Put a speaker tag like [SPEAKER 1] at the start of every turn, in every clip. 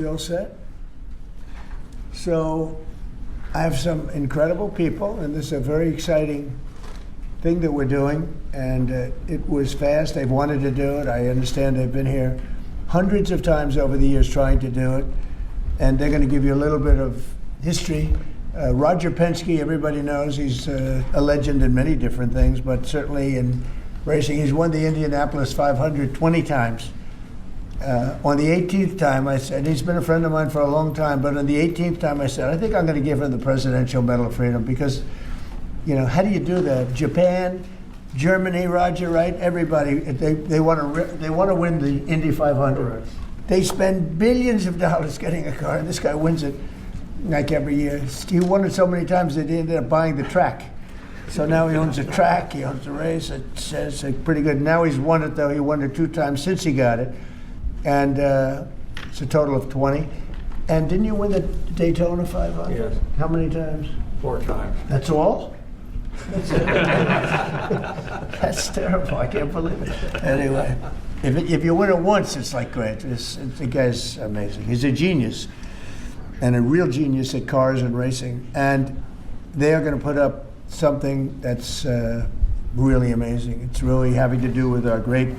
[SPEAKER 1] We all set? So I have some incredible people, and this is a very exciting thing that we're doing, and it was fast. They've wanted to do it. I understand they've been here hundreds of times over the years trying to do it, and they're going to give you a little bit of history. Roger Penske, everybody knows, he's a legend in many different things, but certainly in racing. He's won the Indianapolis 500 20 times. On the 18th time, I said, he's been a friend of mine for a long time, but on the 18th time I said, I think I'm going to give him the Presidential Medal of Freedom because, you know, how do you do that? Japan, Germany, Roger, right? Everybody, they want to win the Indy 500. Right. They spend billions of dollars getting a car, and this guy wins it like every year. He won it so many times that he ended up buying the track. So now he owns a track, he owns a race. It says pretty good. Now he's won it, though. He won it 2 times since he got it. And it's a total of 20. And didn't you win the Daytona 500?
[SPEAKER 2] Yes.
[SPEAKER 1] How many times?
[SPEAKER 2] 4 times.
[SPEAKER 1] That's all? That's terrible. I can't believe it. Anyway, if you win it once, it's like great. The guy's amazing. He's a genius, and a real genius at cars and racing. And they are going to put up something that's really amazing. It's really having to do with our great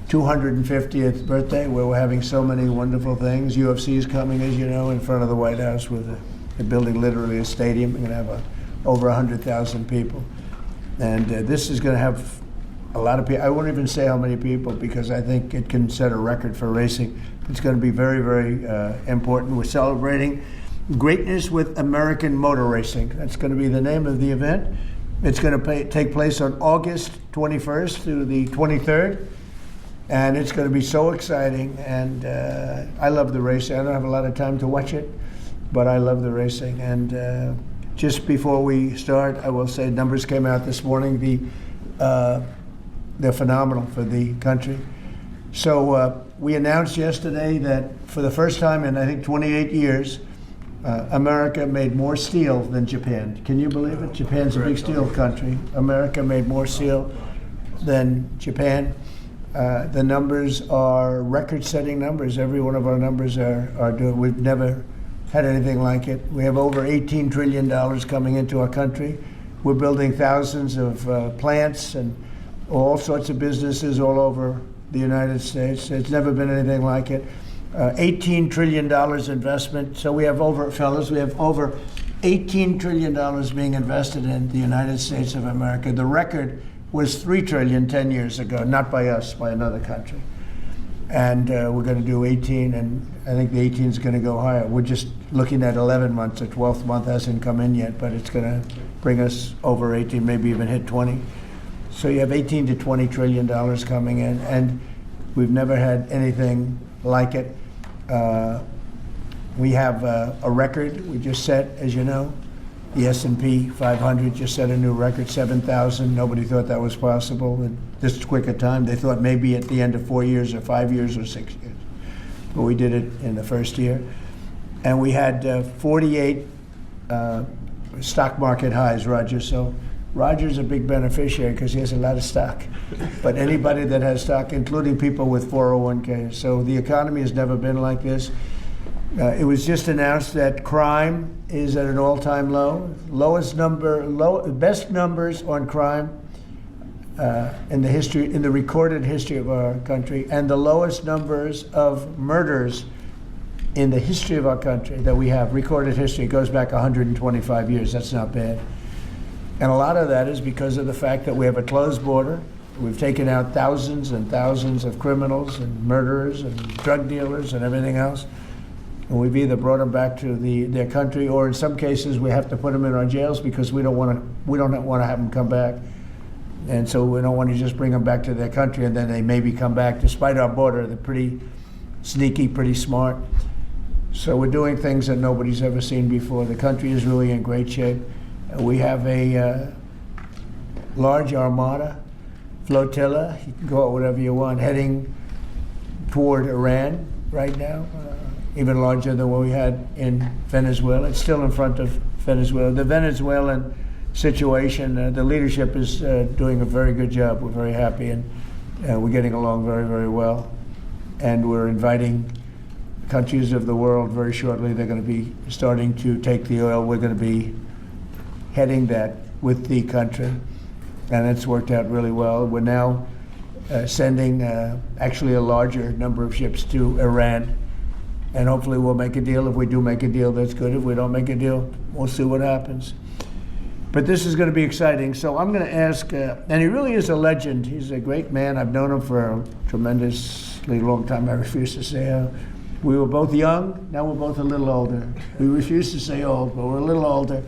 [SPEAKER 1] 250th birthday, where we're having so many wonderful things. UFC is coming, as you know, in front of the White House with a building literally a stadium. We're going to have over 100,000 people. And this is going to have a lot of people. I won't even say how many people because I think it can set a record for racing. It's going to be very, very important. We're celebrating greatness with American motor racing. That's going to be the name of the event. It's going to take place on August 21st through the 23rd. And it's going to be so exciting, and I love the racing. I don't have a lot of time to watch it, but I love the racing. And just before we start, I will say numbers came out this morning. They're phenomenal for the country. So we announced yesterday that for the first time in, I think, 28 years, America made more steel than Japan. Can you believe it? Japan's a big steel country. America made more steel than Japan. The numbers are record-setting numbers. Every one of our numbers are doing. We've never had anything like it. We have over $18 trillion coming into our country. We're building thousands of plants and all sorts of businesses all over the United States. It's never been anything like it. $18 trillion investment. So we have over $18 trillion being invested in the United States of America. The record was $3 trillion 10 years ago, not by us, by another country. And we're going to do 18, and I think the 18 is going to go higher. We're just looking at 11 months. The 12th month hasn't come in yet, but it's going to bring us over 18, maybe even hit 20. So you have 18 to $20 trillion coming in, and we've never had anything like it. We have a record we just set, as you know. The S&P 500 just set a new record, 7,000. Nobody thought that was possible in this quick a time. They thought maybe at the end of 4 years or 5 years or 6 years. But we did it in the first year. And we had 48 stock market highs, Roger. So Roger's a big beneficiary because he has a lot of stock. But anybody that has stock, including people with 401ks. So the economy has never been like this. It was just announced that crime is at an all-time low. Best numbers on crime in the recorded history of our country, and the lowest numbers of murders in the history of our country that we have. Recorded history goes back 125 years. That's not bad. And a lot of that is because of the fact that we have a closed border. We've taken out thousands and thousands of criminals and murderers and drug dealers and everything else. And we've either brought them back to their country, or in some cases we have to put them in our jails because we don't want to have them come back. And so we don't want to just bring them back to their country and then they maybe come back. Despite our border, they're pretty sneaky, pretty smart. So we're doing things that nobody's ever seen before. The country is really in great shape. We have a large armada, flotilla, you can call it whatever you want, heading toward Iran right now. Even larger than what we had in Venezuela. It's still in front of Venezuela. The Venezuelan situation, the leadership is doing a very good job. We're very happy, and we're getting along very, very well. And we're inviting countries of the world very shortly. They're going to be starting to take the oil. We're going to be heading that with the country, and it's worked out really well. We're now sending actually a larger number of ships to Iran, and hopefully we'll make a deal. If we do make a deal, that's good. If we don't make a deal, we'll see what happens. But this is going to be exciting. So I'm going to ask, and he really is a legend. He's a great man. I've known him for a tremendously long time. I refuse to say we were both young. Now we're both a little older. We refuse to say old, but we're a little older.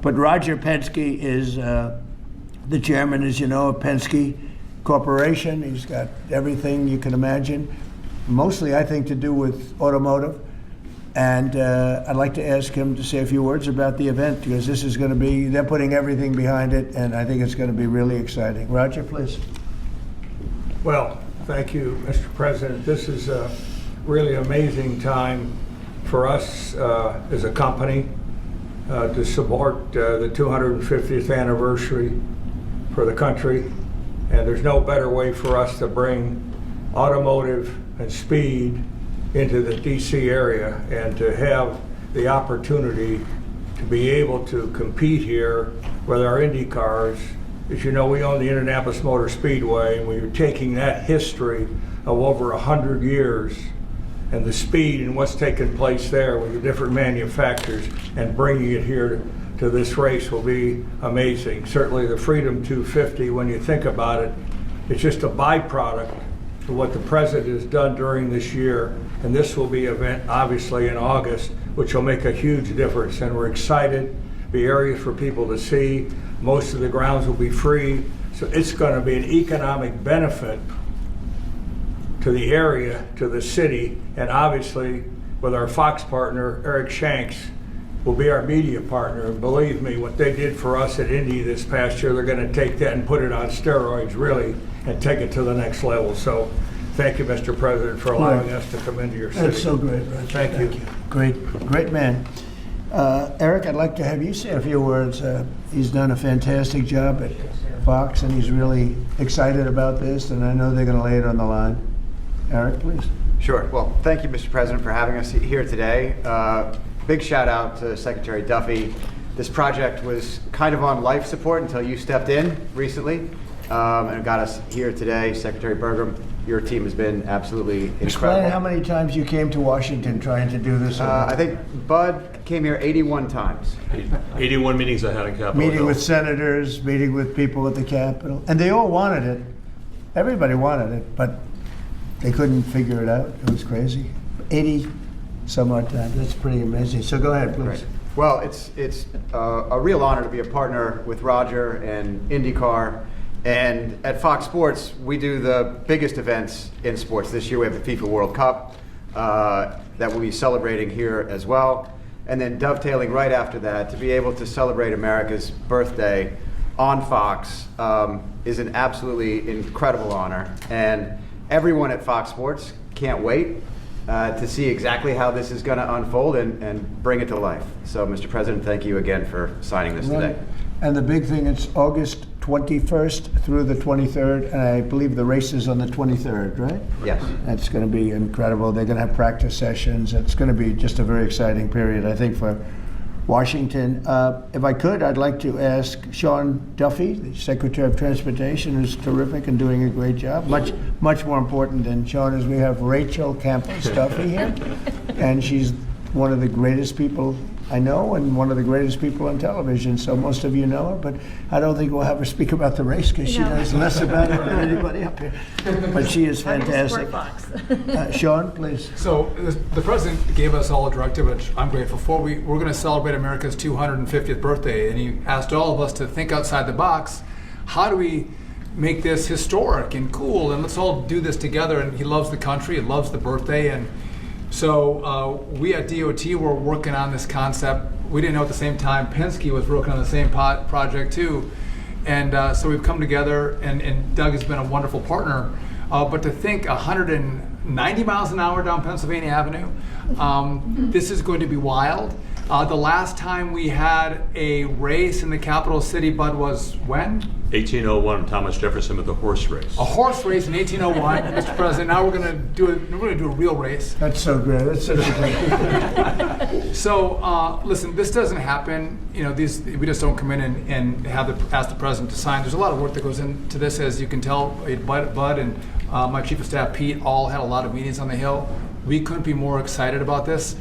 [SPEAKER 1] But Roger Penske is the chairman, as you know, of Penske Corporation. He's got everything you can imagine, mostly, I think, to do with automotive. And I'd like to ask him to say a few words about the event, because this is going to be, they're putting everything behind it, and I think it's going to be really exciting. Roger, please.
[SPEAKER 2] Well, thank you, Mr. President. This is a really amazing time for us as a company to support the 250th anniversary for the country. And there's no better way for us to bring automotive and speed into the DC area, and to have the opportunity to be able to compete here with our Indy cars. As you know, we own the Indianapolis Motor Speedway, and we're taking that history of over 100 years and the speed and what's taken place there with the different manufacturers, and bringing it here to this race will be amazing. Certainly the Freedom 250, when you think about it, it's just a byproduct of what the President has done during this year. And this will be an event, obviously, in August, which will make a huge difference. And we're excited. Be areas for people to see. Most of the grounds will be free. So it's going to be an economic benefit to the area, to the city, and obviously with our Fox partner, Eric Shanks, will be our media partner. And believe me, what they did for us at Indy this past year, they're going to take that and put it on steroids, really, and take it to the next level. So thank you, Mr. President, for allowing us to come into your city.
[SPEAKER 1] That's so great, Roger.
[SPEAKER 2] Thank you.
[SPEAKER 1] Great man. Eric, I'd like to have you say a few words. He's done a fantastic job at Fox, and he's really excited about this, and I know they're going to lay it on the line. Eric, please.
[SPEAKER 3] Sure. Well, thank you, Mr. President, for having us here today. Big shout out to Secretary Duffy. This project was kind of on life support until you stepped in recently and got us here today. Secretary Burgum, your team has been absolutely incredible.
[SPEAKER 1] Explain how many times you came to Washington trying to do this.
[SPEAKER 3] I think Bud came here 81 times.
[SPEAKER 4] 81 meetings I had in Capitol
[SPEAKER 1] Meeting
[SPEAKER 4] Hill.
[SPEAKER 1] with senators, meeting with people at the Capitol. And they all wanted it. Everybody wanted it, but they couldn't figure it out. It was crazy. 80 some odd times. That's pretty amazing. So go ahead, please.
[SPEAKER 3] Right. Well, it's a real honor to be a partner with Roger and IndyCar. And at Fox Sports, we do the biggest events in sports. This year we have the FIFA World Cup that we'll be celebrating here as well. And then dovetailing right after that, to be able to celebrate America's birthday on Fox is an absolutely incredible honor. And everyone at Fox Sports can't wait to see exactly how this is going to unfold and bring it to life. So, Mr. President, thank you again for signing this today.
[SPEAKER 1] And the big thing, it's August 21st through the 23rd, and I believe the race is on the 23rd, right?
[SPEAKER 3] Yes.
[SPEAKER 1] That's going to be incredible. They're going to have practice sessions. It's going to be just a very exciting period, I think, for Washington. If I could, I'd like to ask Sean Duffy, the Secretary of Transportation, who's terrific and doing a great job. Much more important than Sean is we have Rachel Campos Duffy here, and she's one of the greatest people I know and one of the greatest people on television, so most of you know her, but I don't think we'll have her speak about the race because she knows less about it than anybody up here. But she is fantastic. Sean, please.
[SPEAKER 5] So the President gave us all a directive, which I'm grateful for. We're going to celebrate America's 250th birthday, and he asked all of us to think outside the box. How do we make this historic and cool, and let's all do this together? And he loves the country, he loves the birthday, and so we at DOT were working on this concept. We didn't know at the same time Penske was working on the same project too. And so we've come together, and Doug has been a wonderful partner. But to think 190 miles an hour down Pennsylvania Avenue, this is going to be wild. The last time we had a race in the capital city, Bud, was when?
[SPEAKER 4] 1801, Thomas Jefferson with the horse race.
[SPEAKER 5] A horse race in 1801, Mr. President. Now we're going to do a real race.
[SPEAKER 1] That's so great. That's such a great.
[SPEAKER 5] So listen, this doesn't happen. You know, we just don't come in and ask the president to sign. There's a lot of work that goes into this, as you can tell. Bud and my chief of staff Pete all had a lot of meetings on the Hill. We couldn't be more excited about this.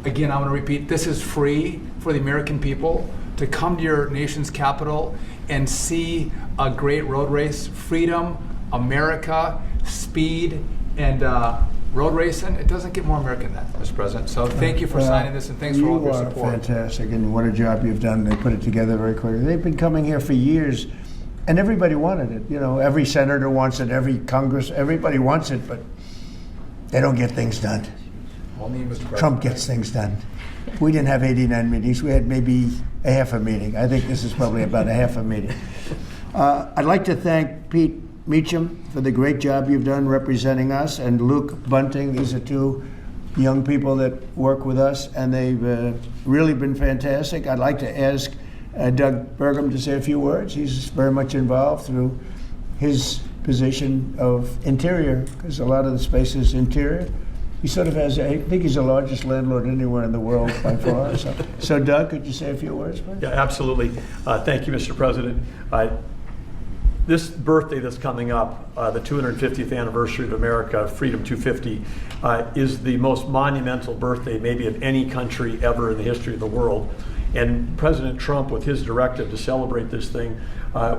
[SPEAKER 5] Again, I want to repeat: this is free for the American people to come to your nation's capital and see a great road race. Freedom, America, speed, and road racing. It doesn't get more American than that, Mr. President. So thank you for signing this, and thanks for all of your support.
[SPEAKER 1] You are fantastic, and what a job you've done. They put it together very quickly. They've been coming here for years, and everybody wanted it. You know, every senator wants it, every Congress, everybody wants it, but they don't get things done.
[SPEAKER 5] Only Mr. President.
[SPEAKER 1] Trump gets things done. We didn't have 89 meetings. We had maybe a half a meeting. I think this is probably about a half a meeting. I'd like to thank Pete Meacham for the great job you've done representing us, and Luke Bunting. These are two young people that work with us, and they've really been fantastic. I'd like to ask Doug Burgum to say a few words. He's very much involved through his position of interior, because a lot of the space is interior. He sort of has, I think he's the largest landlord anywhere in the world by far. So Doug, could you say a few words, please?
[SPEAKER 6] Yeah, absolutely. Thank you, Mr. President. This birthday that's coming up, the 250th anniversary of America, Freedom 250, is the most monumental birthday maybe of any country ever in the history of the world. And President Trump, with his directive to celebrate this thing,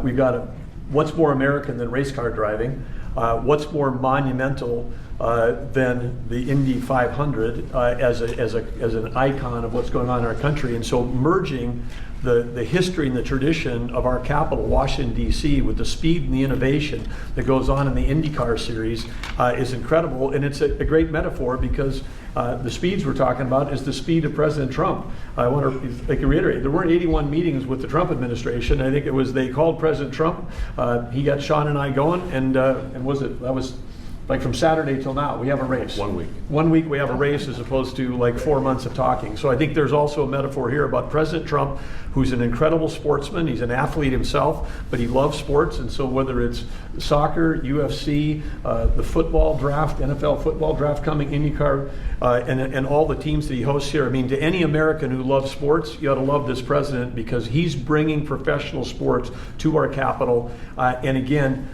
[SPEAKER 6] we've got what's more American than race car driving? What's more monumental than the Indy 500 as an icon of what's going on in our country? And so merging the history and the tradition of our capital, Washington, D.C., with the speed and the innovation that goes on in the IndyCar series is incredible. And it's a great metaphor, because the speeds we're talking about is the speed of President Trump. I want to reiterate, there weren't 81 meetings with the Trump administration. I think it was, they called President Trump. He got Sean and I going, and that was like from Saturday till now, we have a race.
[SPEAKER 4] 1 week.
[SPEAKER 6] 1 week we have a race, as opposed to like 4 months of talking. So I think there's also a metaphor here about President Trump, who's an incredible sportsman. He's an athlete himself, but he loves sports. And so whether it's soccer, UFC, the football draft, NFL football draft coming, IndyCar, and all the teams that he hosts here, I mean, to any American who loves sports, you ought to love this president, because he's bringing professional sports to our capital. And again,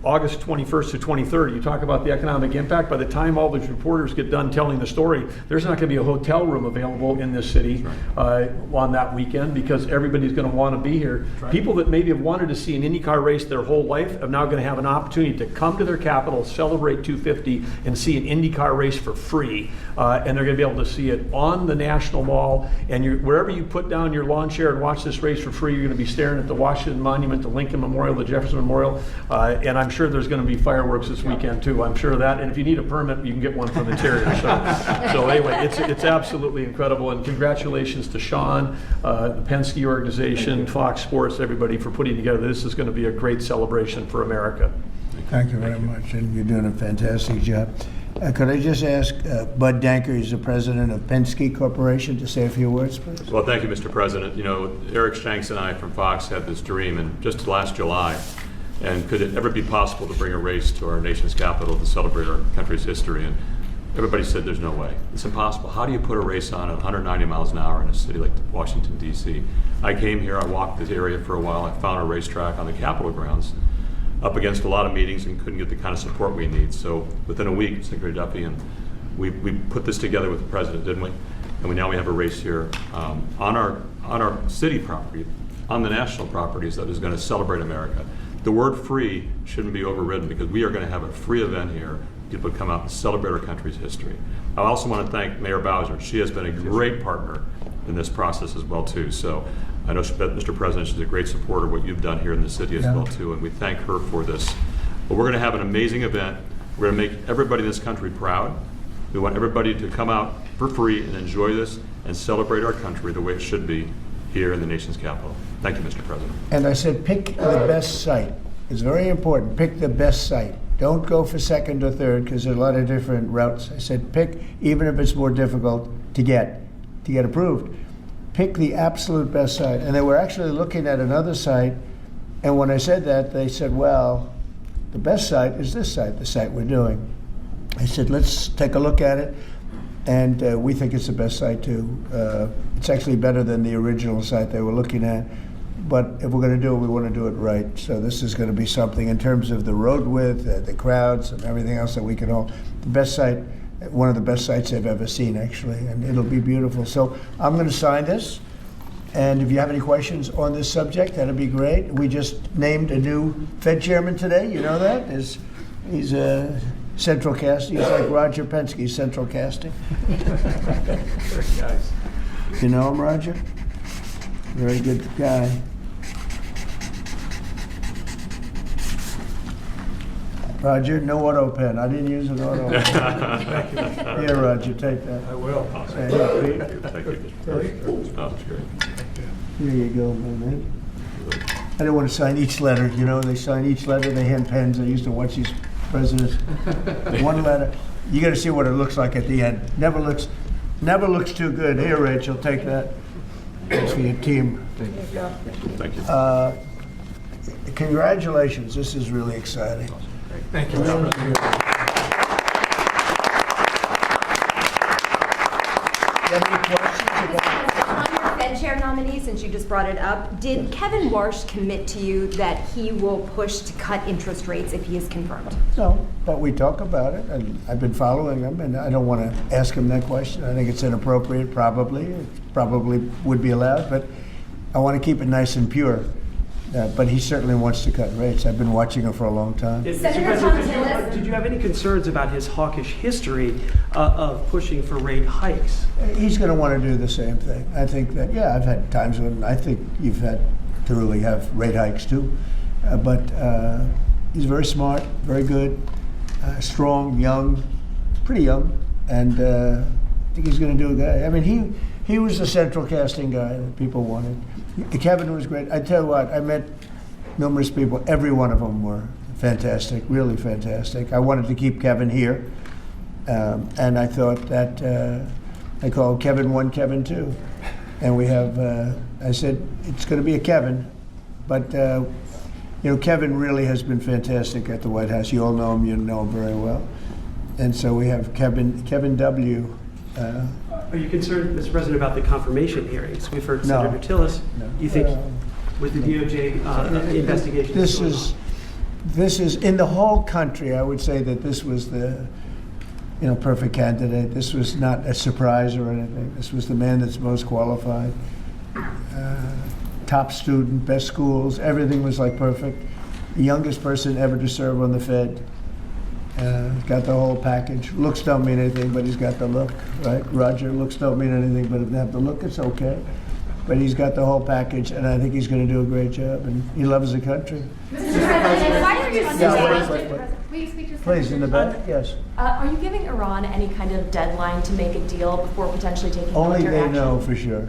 [SPEAKER 6] August 21st to 23rd, you talk about the economic impact. By the time all these reporters get done telling the story, there's not going to be a hotel room available in this city on that weekend, because everybody's going to want to be here. Right. People that maybe have wanted to see an IndyCar race their whole life are now going to have an opportunity to come to their capital, celebrate 250, and see an IndyCar race for free. And they're going to be able to see it on the National Mall. And wherever you put down your lawn chair and watch this race for free, you're going to be staring at the Washington Monument, the Lincoln Memorial, the Jefferson Memorial. And I'm sure there's going to be fireworks this weekend too. I'm sure of that. And if you need a permit, you can get one from Interior. So anyway, it's absolutely incredible. And congratulations to Sean, the Penske organization, Fox Sports, everybody for putting together. This is going to be a great celebration for America.
[SPEAKER 1] Thank you very much, and you're doing a fantastic job. Could I just ask Bud Danker, he's the president of Penske Corporation, to say a few words, please?
[SPEAKER 4] Well, thank you, Mr. President. You know, Eric Shanks and I from Fox had this dream, and just last July, and could it ever be possible to bring a race to our nation's capital to celebrate our country's history? And everybody said there's no way. It's impossible. How do you put a race on at 190 miles an hour in a city like Washington, D.C.? I came here, I walked this area for a while, I found a racetrack on the Capitol grounds, up against a lot of meetings, and couldn't get the kind of support we need. So within a week, Secretary Duffy and we put this together with the president, didn't we? And now we have a race here on our city property, on the national properties, that is going to celebrate America. The word free shouldn't be overridden, because we are going to have a free event here. People come out and celebrate our country's history. I also want to thank Mayor Bowser. She has been a great partner in this process as well too. So I know, Mr. President, she's a great supporter of what you've done here in the city as well too, and we thank her for this. But we're going to have an amazing event. We're going to make everybody in this country proud. We want everybody to come out for free and enjoy this and celebrate our country the way it should be here in the nation's capital. Thank you, Mr. President.
[SPEAKER 1] And I said, pick the best site. It's very important. Pick the best site. Don't go for second or third, because there's a lot of different routes. I said, pick, even if it's more difficult to get approved. pick the absolute best site. And they were actually looking at another site, and when I said that, they said, well, the best site is this site, the site we're doing. I said, let's take a look at it, and we think it's the best site too. It's actually better than the original site they were looking at, but if we're going to do it, we want to do it right. So this is going to be something in terms of the road width, the crowds, and everything else that we can all, the best site, one of the best sites I've ever seen, actually, and it'll be beautiful. So I'm going to sign this, and if you have any questions on this subject, that'd be great. We just named a new Fed chairman today. You know that? He's a central casting. He's like Roger Penske, central casting.
[SPEAKER 6] Very nice.
[SPEAKER 1] You know him, Roger? Very good guy. Roger, no auto pen. I didn't use an auto pen. Here, Roger, take that.
[SPEAKER 2] I will.
[SPEAKER 1] Say, hey, Pete.
[SPEAKER 4] Thank you. Oh, that's great.
[SPEAKER 1] Here you go, my man. I don't want to sign each letter. You know, they sign each letter. They hand pens. I used to watch these presidents. One letter. You got to see what it looks like at the end. Never looks too good. Here, Rachel, take that. It's for your team.
[SPEAKER 4] Thank you.
[SPEAKER 1] Congratulations. This is really exciting.
[SPEAKER 5] Thank you.
[SPEAKER 1] Really
[SPEAKER 5] Mr.
[SPEAKER 1] good. You have any questions about?
[SPEAKER 7] On your Fed chair nominee, since you just brought it up, did Kevin Warsh commit to you that he will push to cut interest rates if he is confirmed?
[SPEAKER 1] No, but we talk about it, and I've been following him, and I don't want to ask him that question. I think it's inappropriate, probably. It probably would be allowed, but I want to keep it nice and pure. But he certainly wants to cut rates. I've been watching him for a long time.
[SPEAKER 8] Mr.
[SPEAKER 7] Senator
[SPEAKER 8] President,
[SPEAKER 7] Thomas,
[SPEAKER 8] did you have any concerns about his hawkish history of pushing for rate hikes?
[SPEAKER 1] He's going to want to do the same thing. I think that, yeah, I've had times when I think you've had to really have rate hikes too. But he's very smart, very good, strong, young, pretty young, and I think he's going to do a guy. I mean, he was the central casting guy that people wanted. Kevin was great. I tell you what, I met numerous people. Every one of them were fantastic, really fantastic. I wanted to keep Kevin here, and I thought that I called Kevin 1, Kevin 2. And we have, I said, it's going to be a Kevin, but Kevin really has been fantastic at the White House. You all know him, you know him very well. And so we have Kevin W.
[SPEAKER 8] Are you concerned, Mr. President, about the confirmation hearings? We've heard
[SPEAKER 1] No.
[SPEAKER 8] Senator Tillis.
[SPEAKER 1] No.
[SPEAKER 8] You think with the DOJ investigation?
[SPEAKER 1] This is in the whole country. I would say that this was the perfect candidate. This was not a surprise or anything. This was the man that's most qualified. Top student, best schools, everything was like perfect. The youngest person ever to serve on the Fed. Got the whole package. Looks don't mean anything, but he's got the look, right? Roger, looks don't mean anything, but if they have the look, it's okay. But he's got the whole package, and I think he's going to do a great job, and he loves the country.
[SPEAKER 7] Mr. President, why are you
[SPEAKER 1] Will you speak to Please, in the back, yes.
[SPEAKER 9] Are you giving Iran any kind of deadline to make a deal before potentially taking
[SPEAKER 1] Only
[SPEAKER 9] military
[SPEAKER 1] they
[SPEAKER 9] action?
[SPEAKER 1] know for sure.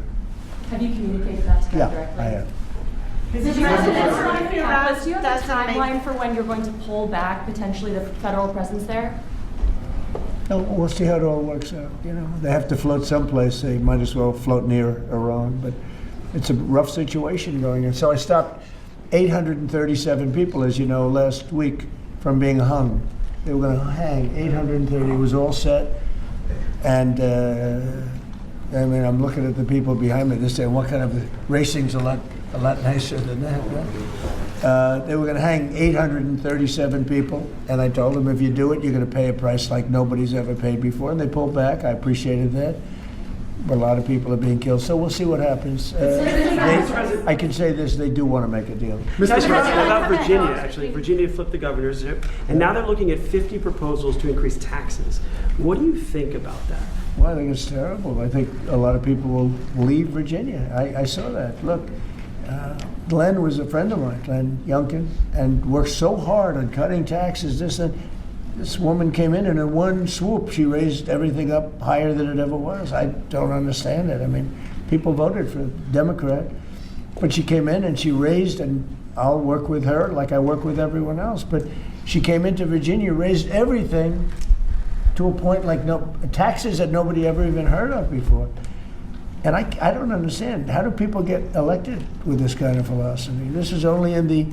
[SPEAKER 9] Have you communicated that to them
[SPEAKER 1] Yeah,
[SPEAKER 9] directly?
[SPEAKER 1] I have.
[SPEAKER 9] Mr. President, do you have a timeline for when you're going to pull back potentially the federal presence there?
[SPEAKER 1] No, we'll see how it all works out. They have to float someplace. They might as well float near Iran. But it's a rough situation going on. So I stopped 837 people, as you know, last week from being hung. They were going to hang 830. It was all set. And I'm looking at the people behind me. They're saying, "What kind of racing's a lot nicer than that?" Right? They were going to hang 837 people, and I told them, if you do it, you're going to pay a price like nobody's ever paid before. And they pulled back. I appreciated that. But a lot of people are being killed, so we'll see what happens. I can say this: they do want to make a deal.
[SPEAKER 8] Mr. President, about Virginia, actually. Virginia flipped the governorship, and now they're looking at 50 proposals to increase taxes. What do you think about that?
[SPEAKER 1] Well, I think it's terrible. I think a lot of people will leave Virginia. I saw that. Look, Glenn was a friend of mine, Glenn Youngkin, and worked so hard on cutting taxes. This woman came in, and in one swoop, she raised everything up higher than it ever was. I don't understand it. I mean, people voted for Democrat, but she came in and she raised, and I'll work with her like I work with everyone else. But she came into Virginia, raised everything to a point like taxes that nobody ever even heard of before. And I don't understand, how do people get elected with this kind of philosophy? This is only in the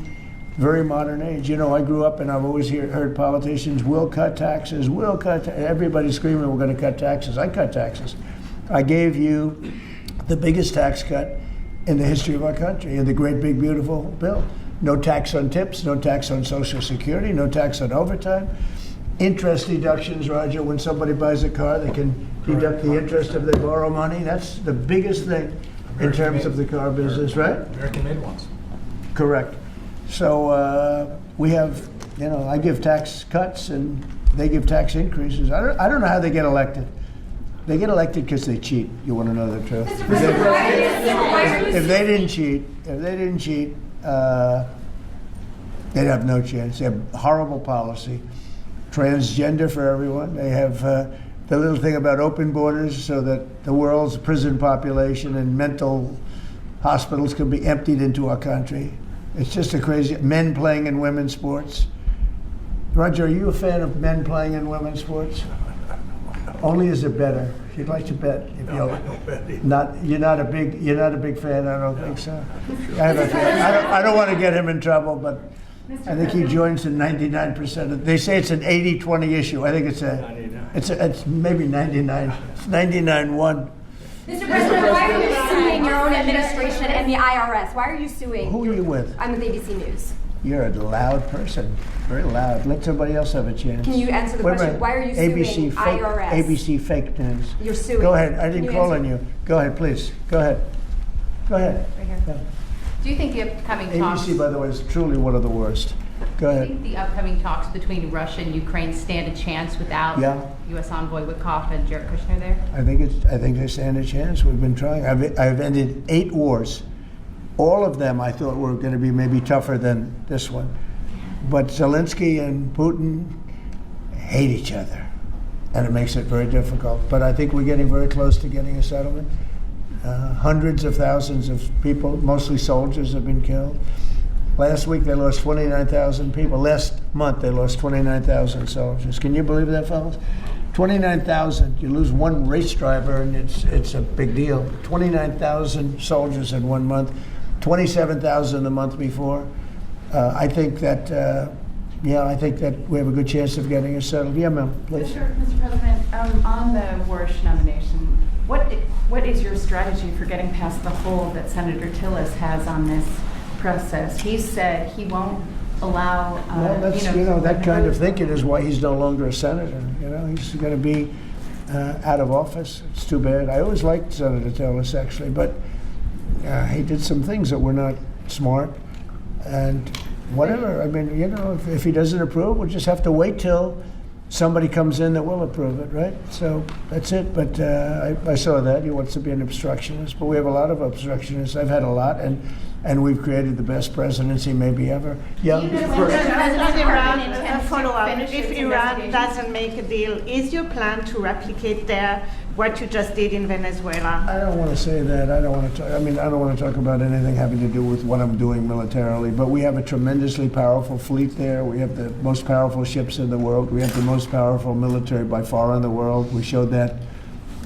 [SPEAKER 1] very modern age. You know, I grew up and I've always heard politicians will cut taxes, everybody screaming we're going to cut taxes. I cut taxes. I gave you the biggest tax cut in the history of our country, in the great big beautiful bill. No tax on tips, no tax on Social Security, no tax on overtime. Interest deductions, Roger, when somebody buys a car, they can deduct the interest if they borrow money. That's the biggest thing in terms of the car business, right?
[SPEAKER 5] American-made ones.
[SPEAKER 1] Correct. So we have, you know, I give tax cuts and they give tax increases. I don't know how they get elected. They get elected because they cheat. You want to know the truth? If they didn't cheat, they'd have no chance. They have horrible policy. Transgender for everyone. They have the little thing about open borders so that the world's prison population and mental hospitals can be emptied into our country. It's just a crazy, men playing in women's sports. Roger, are you a fan of men playing in women's sports? Only as a bettor. If you'd like to bet, if
[SPEAKER 2] No, I don't bet either.
[SPEAKER 1] you're not a big fan. I don't think so. I have a fan. I don't want to get him in trouble, but I think he joins in 99% of. They say it's an 80-20 issue. I think it's maybe 99. It's 99-1.
[SPEAKER 7] Mr. President, why are you suing your own administration and the IRS? Why are you suing?
[SPEAKER 1] Who are you with?
[SPEAKER 7] I'm with ABC News.
[SPEAKER 1] You're a loud person. Very loud. Let somebody else have a chance.
[SPEAKER 7] Can you answer the
[SPEAKER 1] Wait a
[SPEAKER 7] question?
[SPEAKER 1] minute.
[SPEAKER 7] Why are you suing
[SPEAKER 1] ABC fake,
[SPEAKER 7] IRS?
[SPEAKER 1] ABC fake news.
[SPEAKER 7] You're suing.
[SPEAKER 1] Go ahead. I didn't
[SPEAKER 7] Can
[SPEAKER 1] call
[SPEAKER 7] answer?
[SPEAKER 1] on you. Go ahead, please. Go ahead. Go ahead.
[SPEAKER 7] Right here.
[SPEAKER 1] Yeah.
[SPEAKER 10] Do you think the upcoming talks?
[SPEAKER 1] ABC, by the way, is truly one of the worst. Go
[SPEAKER 10] Do you
[SPEAKER 1] ahead.
[SPEAKER 10] think the upcoming talks between Russia and Ukraine stand a chance without
[SPEAKER 1] Yeah.
[SPEAKER 10] U.S. envoy Witkoff and Jared Kushner there?
[SPEAKER 1] I think they stand a chance. We've been trying. I've ended 8 wars. All of them I thought were going to be maybe tougher than this one. But Zelensky and Putin hate each other, and it makes it very difficult. But I think we're getting very close to getting a settlement. Hundreds of thousands of people, mostly soldiers, have been killed. Last week they lost 29,000 people. Last month they lost 29,000 soldiers. Can you believe that, fellas? 29,000. You lose one race driver, and it's a big deal. 29,000 soldiers in 1 month. 27,000 the month before. I think that we have a good chance of getting it settled. Yeah, ma'am, please.
[SPEAKER 11] Mr. President, on the Warsh nomination, what is your strategy for getting past the hold that Senator Tillis has on this process? He said he won't allow.
[SPEAKER 1] Well, that's, that kind of thinking is why he's no longer a senator. He's going to be out of office. It's too bad. I always liked Senator Tillis, actually, but he did some things that were not smart. And whatever, I mean, if he doesn't approve, we'll just have to wait till somebody comes in that will approve it, right? So that's it. But I saw that he wants to be an obstructionist, but we have a lot of obstructionists. I've had a lot, and we've created the best presidency maybe ever. Yeah.
[SPEAKER 12] A follow-up. If Iran doesn't make a deal, is your plan to replicate there what you just did in Venezuela?
[SPEAKER 1] I don't want to say that. I don't want to talk about anything having to do with what I'm doing militarily, but we have a tremendously powerful fleet there. We have the most powerful ships in the world. We have the most powerful military by far in the world. We showed that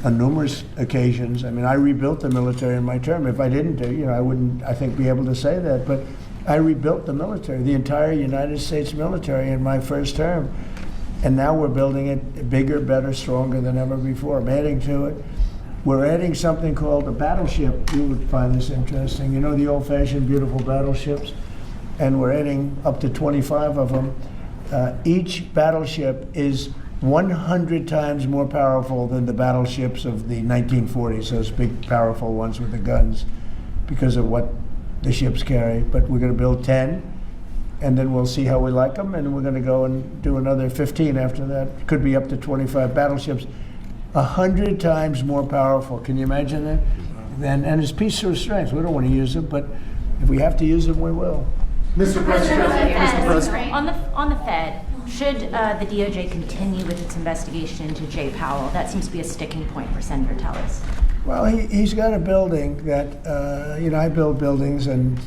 [SPEAKER 1] on numerous occasions. I mean, I rebuilt the military in my term. If I didn't do, I wouldn't, I think, be able to say that. But I rebuilt the military, the entire United States military in my first term. And now we're building it bigger, better, stronger than ever before. I'm adding to it. We're adding something called a battleship. You would find this interesting. The old-fashioned, beautiful battleships? And we're adding up to 25 of them. Each battleship is 100 times more powerful than the battleships of the 1940s, those big, powerful ones with the guns, because of what the ships carry. But we're going to build 10, and then we'll see how we like them, and we're going to go and do another 15 after that. Could be up to 25 battleships. 100 times more powerful. Can you imagine that? And it's peace through strength. We don't want to use them, but if we have to use them, we will.
[SPEAKER 13] Mr. President, on the Fed, should the DOJ continue with its investigation into Jay Powell? That seems to be a sticking point for Senator Tillis.
[SPEAKER 1] Well, he's got a building that, I build buildings, and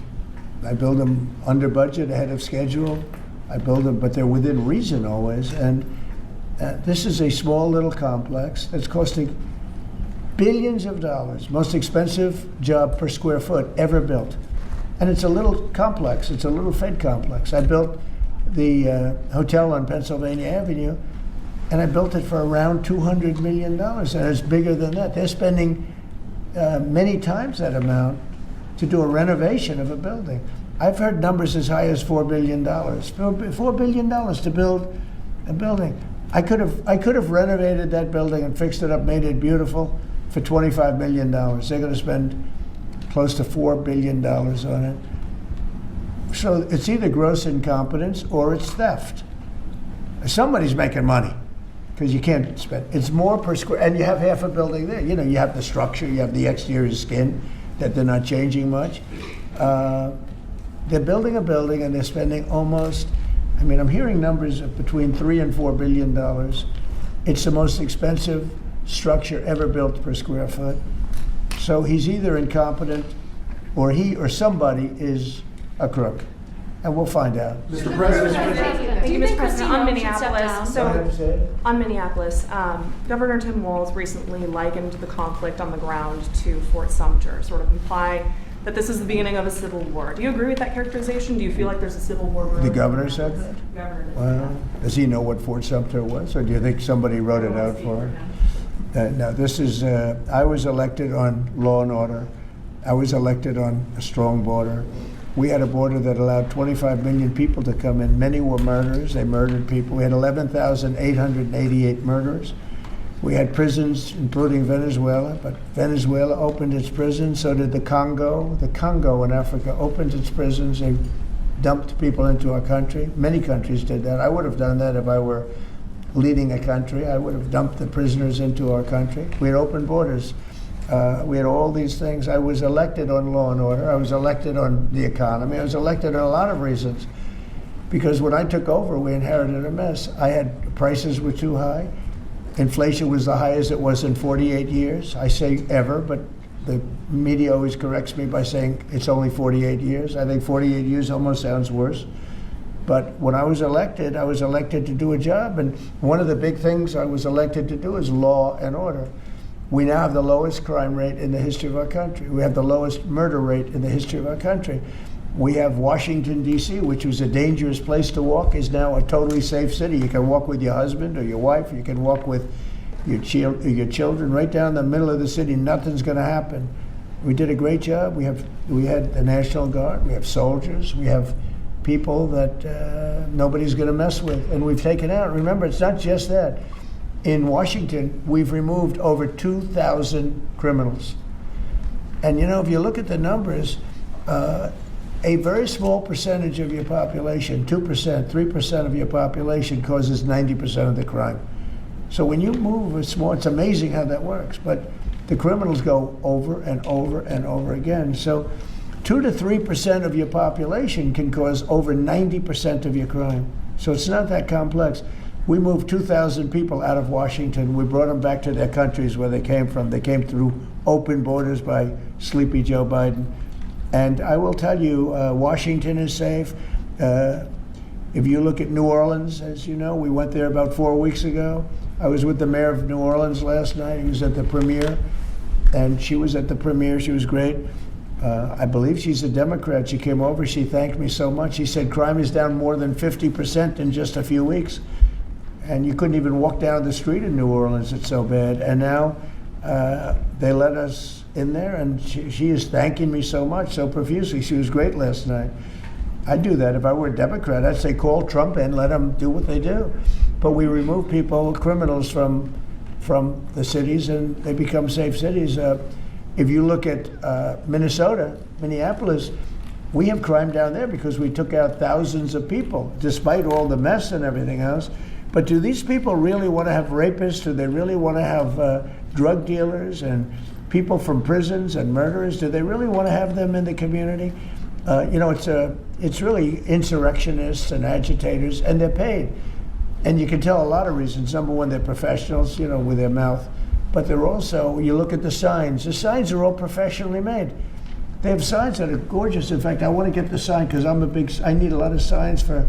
[SPEAKER 1] I build them under budget, ahead of schedule. I build them, but they're within reason always. And this is a small little complex that's costing Billions of dollars, most expensive job per square foot ever built. And it's a little complex, it's a little Fed complex. I built the hotel on Pennsylvania Avenue, and I built it for around $200 million, and it's bigger than that. They're spending many times that amount to do a renovation of a building. I've heard numbers as high as $4 billion. $4 billion to build a building. I could have renovated that building and fixed it up, made it beautiful for $25 million. They're going to spend close to $4 billion on it. So it's either gross incompetence or it's theft. Somebody's making money, because you can't spend. It's more per square, and you have half a building there. You know, you have the structure, you have the exterior skin that they're not changing much. They're building a building and they're spending almost, I mean, I'm hearing numbers of between $3 and $4 billion. It's the most expensive structure ever built per square foot. So he's either incompetent or he or somebody is a crook. And we'll find out.
[SPEAKER 9] Mr. President. Thank you, Mr. President. On Minneapolis, on Minneapolis, Governor Tim Walz recently likened the conflict on the ground to Fort Sumter, sort of imply that this is the beginning of a civil war. Do you agree with that characterization? Do you feel like there's a civil war brewing?
[SPEAKER 1] The governor said that? Well, does he know what Fort Sumter was, or do you think somebody wrote it out for him? No, this is, I was elected on law and order. I was elected on a strong border. We had a border that allowed 25 million people to come in. Many were murderers. They murdered people. We had 11,888 murderers. We had prisons, including Venezuela, but Venezuela opened its prisons. So did the Congo. The Congo in Africa opened its prisons. They dumped people into our country. Many countries did that. I would have done that if I were leading a country. I would have dumped the prisoners into our country. We had open borders. We had all these things. I was elected on law and order. I was elected on the economy. I was elected on a lot of reasons. Because when I took over, we inherited a mess. Prices were too high. Inflation was the highest it was in 48 years. I say ever, but the media always corrects me by saying it's only 48 years. I think 48 years almost sounds worse. But when I was elected to do a job. And one of the big things I was elected to do is law and order. We now have the lowest crime rate in the history of our country. We have the lowest murder rate in the history of our country. We have Washington, D.C., which was a dangerous place to walk, is now a totally safe city. You can walk with your husband or your wife. You can walk with your children right down the middle of the city. Nothing's going to happen. We did a great job. We had the National Guard. We have soldiers. We have people that nobody's going to mess with. And we've taken out. Remember, it's not just that. In Washington, we've removed over 2,000 criminals. And you know, if you look at the numbers, a very small percentage of your population, 2%, 3% of your population causes 90% of the crime. So when you move it's amazing how that works. But the criminals go over and over and over again. So 2 to 3% of your population can cause over 90% of your crime. So it's not that complex. We moved 2,000 people out of Washington. We brought them back to their countries where they came from. They came through open borders by sleepy Joe Biden. And I will tell you, Washington is safe. If you look at New Orleans, as you know, we went there about 4 weeks ago. I was with the mayor of New Orleans last night. He was at the premiere, and she was at the premiere. She was great. I believe she's a Democrat. She came over. She thanked me so much. She said crime is down more than 50% in just a few weeks. And you couldn't even walk down the street in New Orleans. It's so bad. And now they let us in there, and she is thanking me so much, so profusely. She was great last night. I'd do that if I were a Democrat. I'd say call Trump in, let them do what they do. But we remove people, criminals from the cities, and they become safe cities. If you look at Minnesota, Minneapolis, we have crime down there because we took out thousands of people, despite all the mess and everything else. But do these people really want to have rapists? Do they really want to have drug dealers and people from prisons and murderers? Do they really want to have them in the community? You know, it's really insurrectionists and agitators, and they're paid. And you can tell a lot of reasons. Number one, they're professionals, you know, with their mouth. But they're also, you look at the signs are all professionally made. They have signs that are gorgeous. In fact, I want to get the sign because I need a lot of signs for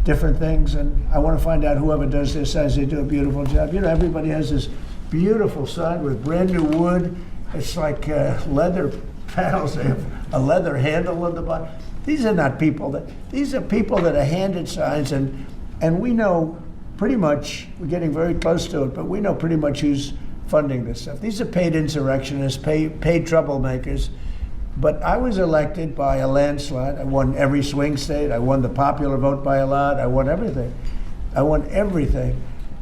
[SPEAKER 1] different things, and I want to find out whoever does their signs, they do a beautiful job. You know, everybody has this beautiful sign with brand new wood. It's like leather panels. They have a leather handle on the bottom. These are not people these are people that are handed signs, and we know pretty much, we're getting very close to it, but we know pretty much who's funding this stuff. These are paid insurrectionists, paid troublemakers. But I was elected by a landslide. I won every swing state. I won the popular vote by a lot. I won everything.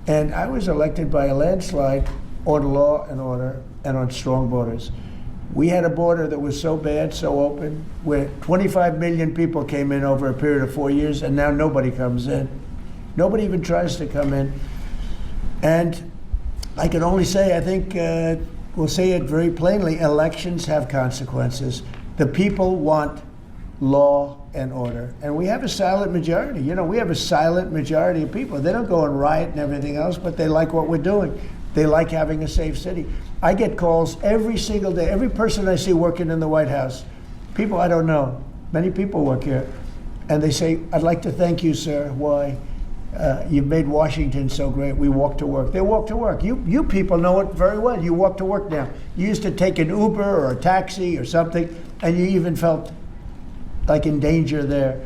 [SPEAKER 1] And I was elected by a landslide on law and order and on strong borders. We had a border that was so bad, so open, where 25 million people came in over a period of 4 years, and now nobody comes in. Nobody even tries to come in. And I can only say, I think we'll say it very plainly, elections have consequences. The people want law and order. And we have a silent majority. You know, we have a silent majority of people. They don't go and riot and everything else, but they like what we're doing. They like having a safe city. I get calls every single day. Every person I see working in the White House, people I don't know, many people work here, and they say, I'd like to thank you, sir. Why? You've made Washington so great. We walk to work. They walk to work. You people know it very well. You walk to work now. You used to take an Uber or a taxi or something, and you even felt like in danger there.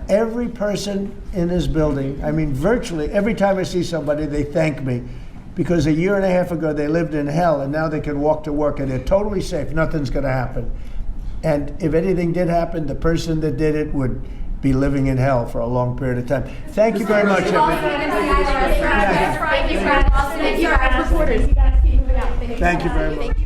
[SPEAKER 1] Every person in this building, I mean, virtually every time I see somebody, they thank me. Because a year and a half ago, they lived in hell, and now they can walk to work, and they're totally safe. Nothing's going to happen. And if anything did happen, the person that did it would be living in hell for a long period of time. Thank you very much, everybody.
[SPEAKER 7] Thank you, reporters. You guys keep moving out.
[SPEAKER 1] Thank you very much.